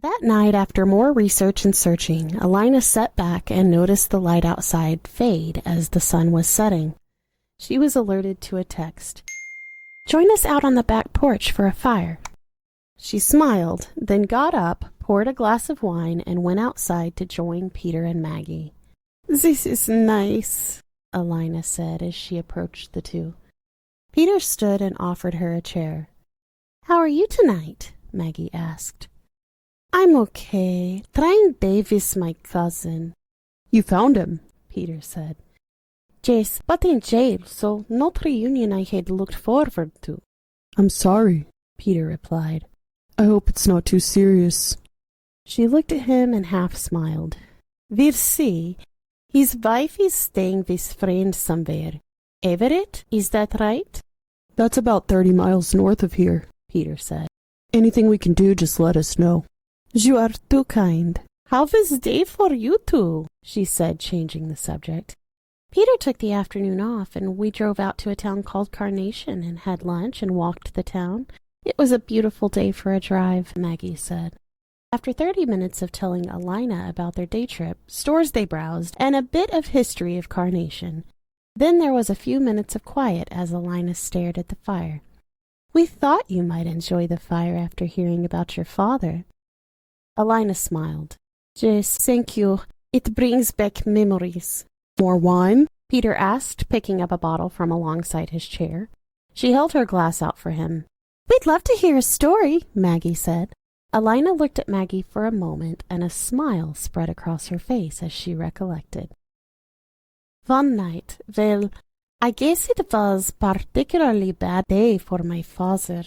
That night, after more research and searching, Alina sat back and noticed the light outside fade as the sun was setting. She was alerted to a text. "Join us out on the back porch for a fire." She smiled, then got up, poured a glass of wine, and went outside to join Peter and Maggie. "This is nice," Alina said as she approached the two. Peter stood and offered her a chair. "How are you tonight?" Maggie asked. "I'm okay. Trying Davis, my cousin." "You found him," Peter said. "Yes, but in jail, so not reunion I had looked forward to." "I'm sorry," Peter replied. "I hope it's not too serious." She looked at him and half smiled. "We'll see. His wife is staying with friends somewhere. Everett, is that right?" "That's about 30 miles north of here," Peter said. "Anything we can do, just let us know." "You are too kind. How was the day for you two?" she said, changing the subject. Peter took the afternoon off, and we drove out to a town called Carnation and had lunch and walked the town. "It was a beautiful day for a drive," Maggie said. After 30 minutes of telling Alina about their day trip, stores they browsed, and a bit of history of Carnation, then there was a few minutes of quiet as Alina stared at the fire. "We thought you might enjoy the fire after hearing about your father." Alina smiled. "Yes, thank you. It brings back memories." "More wine?" Peter asked, picking up a bottle from alongside his chair. She held her glass out for him. "We'd love to hear a story," Maggie said. Alina looked at Maggie for a moment, and a smile spread across her face as she recollected. "One night, well, I guess it was particularly bad day for my father.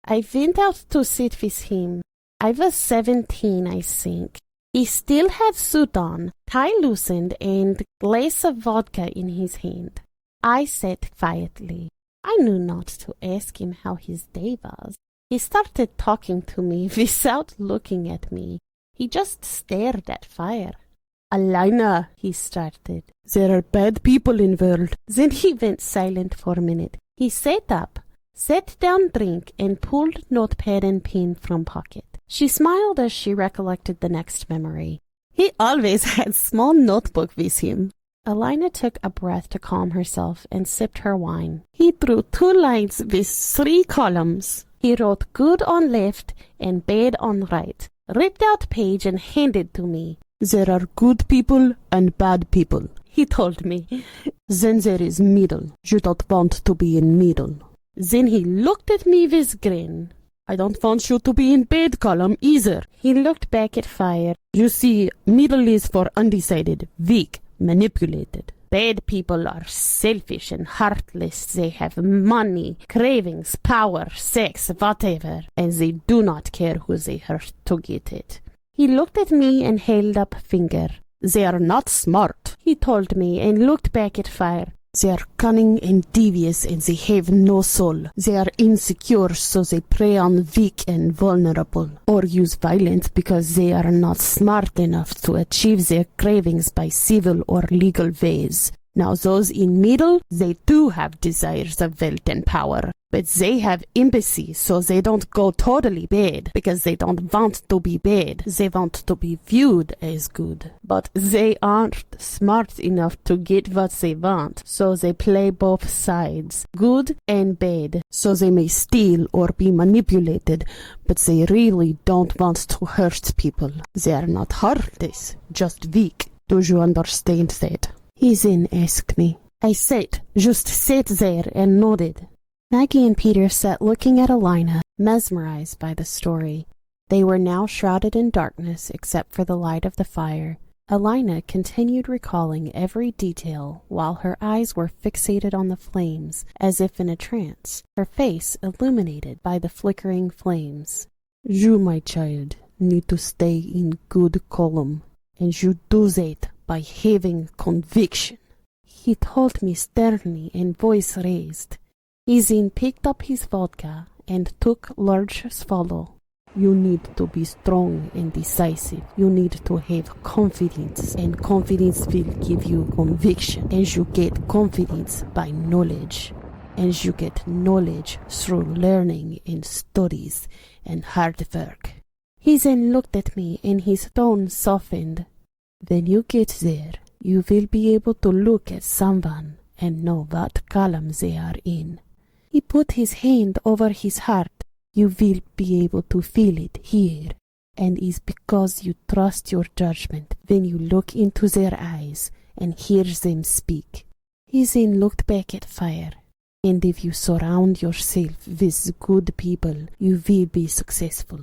I went out to sit with him. I was 17, I think. He still had suit on, tie loosened, and glass of vodka in his hand. I sat quietly. I knew not to ask him how his day was. He started talking to me without looking at me. He just stared at fire. "Alina," he started. "There are bad people in the world." Then he went silent for a minute. He sat up, sat down drink, and pulled notepad and pen from pocket. She smiled as she recollected the next memory. "He always had small notebook with him." Alina took a breath to calm herself and sipped her wine. "He drew 2 lines with 3 columns. He wrote good on left and bad on right, ripped out page and handed to me. "There are good people and bad people," he told me. "Then there is middle. You don't want to be in middle." Then he looked at me with grin. "I don't want you to be in bad column either." He looked back at fire. "You see, middle is for undecided, weak, manipulated. Bad people are selfish and heartless. They have money, cravings, power, sex, whatever, and they do not care who they hurt to get it." He looked at me and held up a finger. "They are not smart," he told me, and looked back at fire. "They are cunning and devious, and they have no soul. They are insecure, so they prey on weak and vulnerable, or use violence because they are not smart enough to achieve their cravings by civil or legal ways. Now those in middle, they too have desires of wealth and power, but they have empathy, so they don't go totally bad, because they don't want to be bad. They want to be viewed as good. But they aren't smart enough to get what they want, so they play both sides, good and bad. So they may steal or be manipulated, but they really don't want to hurt people. They are not heartless, just weak. Do you understand that?" He then asked me. I just sat there and nodded. Maggie and Peter sat looking at Alina, mesmerized by the story. They were now shrouded in darkness except for the light of the fire. Alina continued recalling every detail while her eyes were fixated on the flames, as if in a trance, her face illuminated by the flickering flames. "You, my child, need to stay in good column, and you do that by having conviction," he told me sternly and voice raised. He then picked up his vodka and took large swallow. "You need to be strong and decisive. You need to have confidence, and confidence will give you conviction, and you get confidence by knowledge, and you get knowledge through learning and studies and hard work." He then looked at me and his tone softened. When you get there, you will be able to look at someone and know what column they are in. He put his hand over his heart. You will be able to feel it here, and it's because you trust your judgment when you look into their eyes and hear them speak. He then looked back at Fire, and if you surround yourself with good people, you will be successful.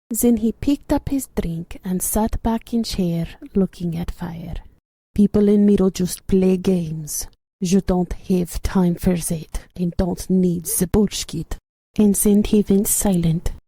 Then he picked up his drink and sat back in chair looking at Fire. People in Middle just play games. You don't have time for that and don't need the bullshit. And then he went silent.